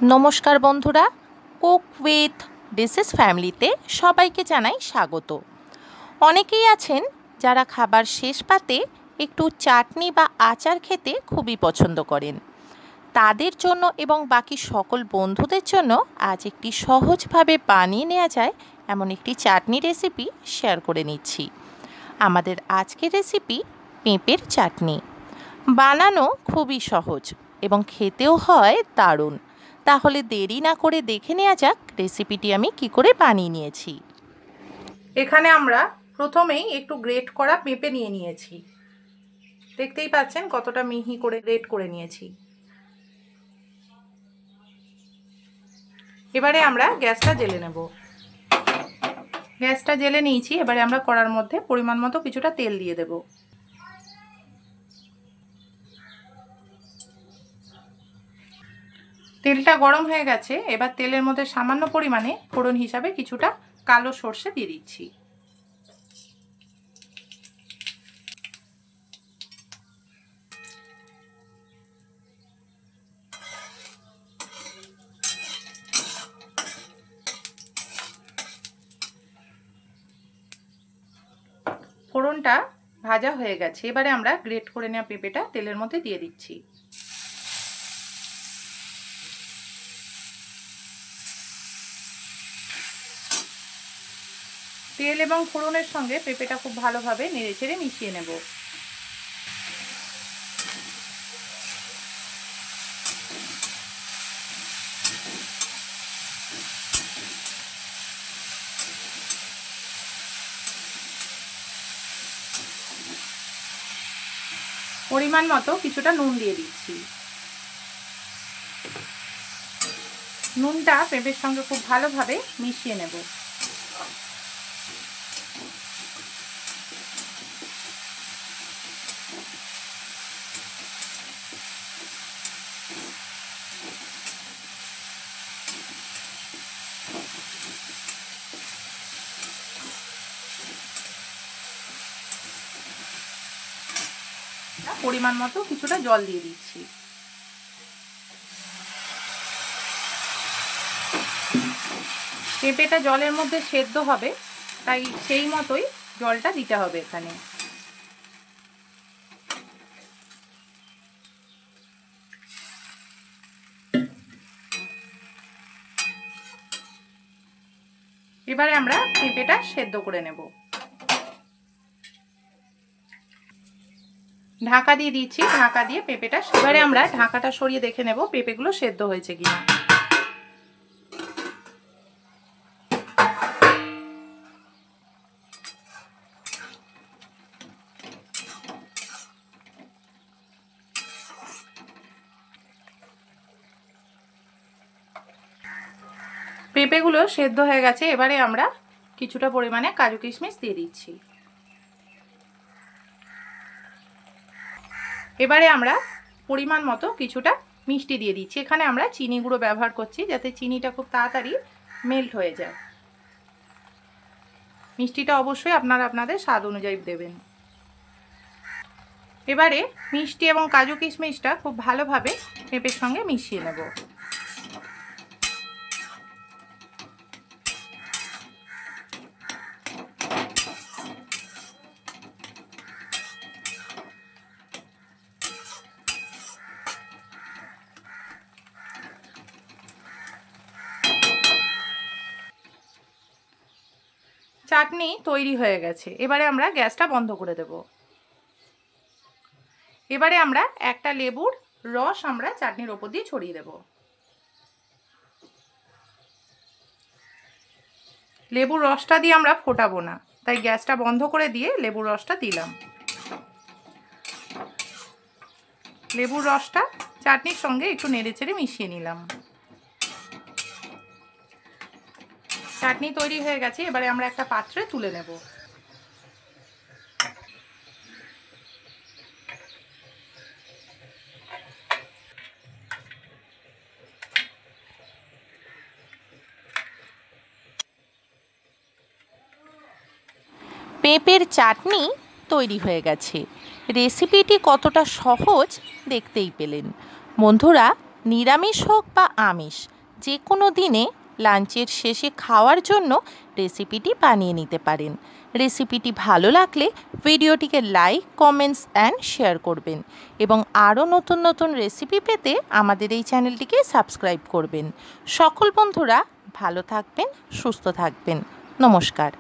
নমস্কার বন্ধুরা, cook with dishes ফ্যামিলিতে সবাইকে জানাই স্বাগত। অনেকেই আছেন যারা খাবার শেষ পাতে একটু চাটনি বা আচার খেতে খুবই পছন্দ করেন। তাদের জন্য এবং বাকি সকল বন্ধুদের জন্য আজ একটি সহজভাবে বানিয়ে নেওয়া যায় এমন একটি চাটনি রেসিপি শেয়ার করে নিচ্ছি। আমাদের আজকের রেসিপি পেঁপের চাটনি। বানানো খুবই সহজ এবং খেতেও হয় দারুণ। তাহলে দেরি না করে দেখে নেওয়া যাক রেসিপিটি আমি কি করে বানিয়ে নিয়েছি। এখানে আমরা প্রথমেই একটু গ্রেট করা পেঁপে নিয়ে নিয়েছি। দেখতেই পাচ্ছেন কতটা মিহি করে গ্রেট করে নিয়েছি। এবারে আমরা গ্যাসটা জ্বেলে নেব। গ্যাসটা জ্বেলে নিয়েছি। এবারে আমরা কড়ার মধ্যে পরিমাণ মতো কিছুটা তেল দিয়ে দেব। তেলটা গরম হয়ে গেছে। এবার তেলের মধ্যে সামান্য পরিমাণে ফোড়ন হিসাবে কিছুটা কালো সর্ষে দিয়ে দিচ্ছি। ফোড়নটা ভাজা হয়ে গেছে। এবারে আমরা গ্রেট করে নেওয়া পেঁপেটা তেলের মধ্যে দিয়ে দিচ্ছি। তেল এবং ফোড়নের সঙ্গে পেঁপেটা খুব ভালোভাবে নেড়েচেড়ে মিশিয়ে নেব। পরিমাণ মতো কিছুটা নুন দিয়ে দিচ্ছি। নুনটা পেঁপের সঙ্গে খুব ভালোভাবে মিশিয়ে নেব। পরিমাণ মতো কিছুটা জল দিয়ে দিচ্ছি। পেঁপেটা জলের মধ্যে সেদ্ধ হবে, তাই সেই মতোই জলটা দিতে হবে এখানে। এবারে আমরা পেঁপেটা সেদ্ধ করে নেব। ঢাকা দিয়ে দিচ্ছি। ঢাকা দিয়ে পেঁপেটা, এবারে আমরা ঢাকাটা সরিয়ে দেখে নেব পেঁপেগুলো সেদ্ধ হয়েছে কিনা। পেঁপেগুলো সেদ্ধ হয়ে গেছে। এবারে আমরা কিছুটা পরিমাণে কাজু কিশমিশ দিয়ে দিচ্ছি। এবারে আমরা পরিমাণ মতো কিছুটা মিষ্টি দিয়ে দিচ্ছি। এখানে আমরা চিনি গুঁড়ো ব্যবহার করছি যাতে চিনিটা খুব তাড়াতাড়ি মেল্ট হয়ে যায়। মিষ্টিটা অবশ্যই আপনারা আপনাদের স্বাদ অনুযায়ী দেবেন। এবারে মিষ্টি এবং কাজু কিশমিশটা খুব ভালোভাবে পেঁপের সঙ্গে মিশিয়ে নেব। চাটনি তৈরি হয়ে গেছে। এবারে আমরা গ্যাসটা বন্ধ করে দেব। এবারে আমরা একটা লেবুর রস আমরা চাটনির ওপর দিয়ে ছড়িয়ে দেব। লেবুর রসটা দিয়ে আমরা ফোটাবো না, তাই গ্যাসটা বন্ধ করে দিয়ে লেবুর রসটা দিলাম। লেবুর রসটা চাটনির সঙ্গে একটু নেড়েচেড়ে মিশিয়ে নিলাম। চাটনি তৈরি হয়ে গেছে। এবারে আমরা একটা পাত্রে তুলে নেব। পেঁপের চাটনি তৈরি হয়ে গেছে। রেসিপিটি কতটা সহজ দেখতেই পেলেন। বন্ধুরা, নিরামিষ হোক বা আমিষ, যে কোনো দিনে লাঞ্চের শেষে খাওয়ার জন্য রেসিপিটি বানিয়ে নিতে পারেন। রেসিপিটি ভালো লাগলে ভিডিওটিকে লাইক, কমেন্টস অ্যান্ড শেয়ার করবেন এবং আরও নতুন নতুন রেসিপি পেতে আমাদের এই চ্যানেলটিকে সাবস্ক্রাইব করবেন। সকল বন্ধুরা ভালো থাকবেন, সুস্থ থাকবেন। নমস্কার।